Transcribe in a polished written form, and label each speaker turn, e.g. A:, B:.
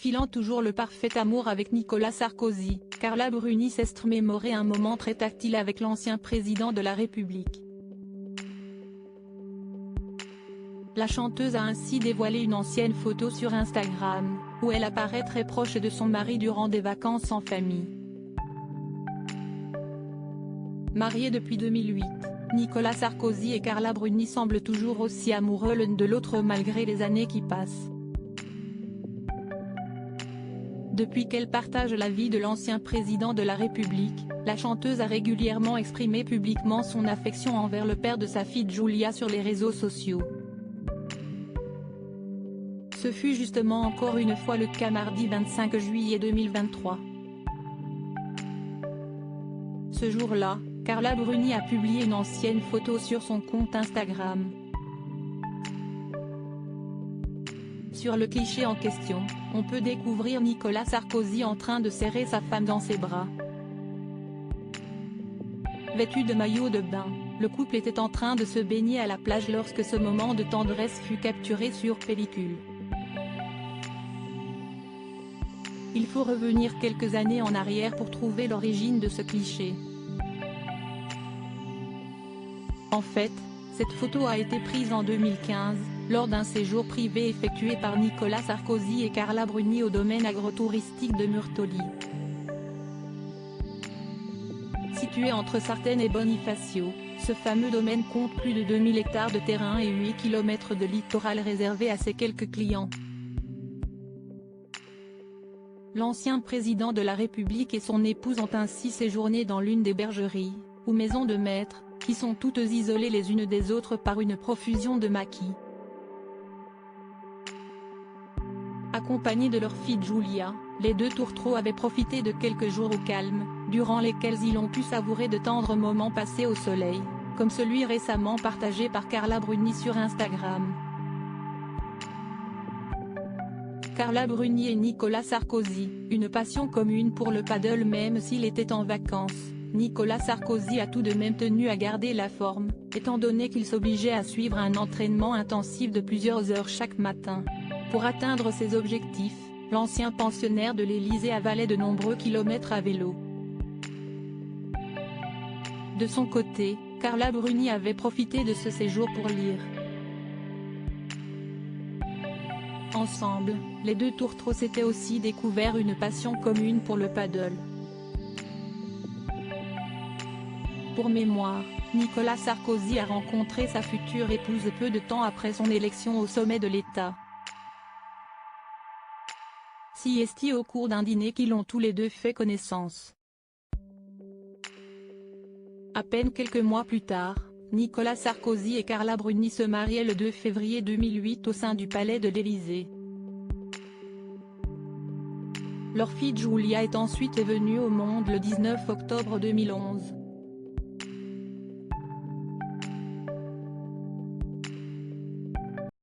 A: Filant toujours le parfait amour avec Nicolas Sarkozy, Carla Bruni s'est mémoré un moment très tactile avec l'ancien président de la République. La chanteuse a ainsi dévoilé une ancienne photo sur Instagram, où elle apparaît très proche de son mari durant des vacances en famille. Mariés depuis 2008, Nicolas Sarkozy et Carla Bruni semblent toujours aussi amoureux l'un de l'autre malgré les années qui passent. Depuis qu'elle partage la vie de l'ancien président de la République, la chanteuse a régulièrement exprimé publiquement son affection envers le père de sa fille Giulia sur les réseaux sociaux. Ce fut justement encore une fois le cas mardi 25 juillet 2023. Ce jour-là, Carla Bruni a publié une ancienne photo sur son compte Instagram. Sur le cliché en question, on peut découvrir Nicolas Sarkozy en train de serrer sa femme dans ses bras. Vêtu de maillot de bain, le couple était en train de se baigner à la plage lorsque ce moment de tendresse fut capturé sur pellicule. Il faut revenir quelques années en arrière pour trouver l'origine de ce cliché. En fait, cette photo a été prise en 2015, lors d'un séjour privé effectué par Nicolas Sarkozy et Carla Bruni au domaine agrotouristique de Murtoli. Situé entre Sartène et Bonifacio, ce fameux domaine compte plus de 2000 hectares de terrain et 8 km de littoral réservé à ses quelques clients. L'ancien président de la République et son épouse ont ainsi séjourné dans l'une des bergeries, ou maisons de maître, qui sont toutes isolées les unes des autres par une profusion de maquis. Accompagnés de leur fille Giulia, les deux tourtereaux avaient profité de quelques jours au calme, durant lesquels ils ont pu savourer de tendres moments passés au soleil, comme celui récemment partagé par Carla Bruni sur Instagram. Carla Bruni et Nicolas Sarkozy, une passion commune pour le paddle même s'il était en vacances. Nicolas Sarkozy a tout de même tenu à garder la forme, étant donné qu'il s'obligeait à suivre un entraînement intensif de plusieurs heures chaque matin. Pour atteindre ses objectifs, l'ancien pensionnaire de l'Élysée avalait de nombreux kilomètres à vélo. De son côté, Carla Bruni avait profité de ce séjour pour lire. Ensemble, les deux tourtereaux s'étaient aussi découvert une passion commune pour le paddle. Pour mémoire, Nicolas Sarkozy a rencontré sa future épouse peu de temps après son élection au sommet de l'État. Siesti au cours d'un dîner qu'ils ont tous les deux fait connaissance. À peine quelques mois plus tard, Nicolas Sarkozy et Carla Bruni se mariaient le 2 février 2008 au sein du palais de l'Élysée. Leur fille Giulia est ensuite venue au monde le 19 octobre 2011.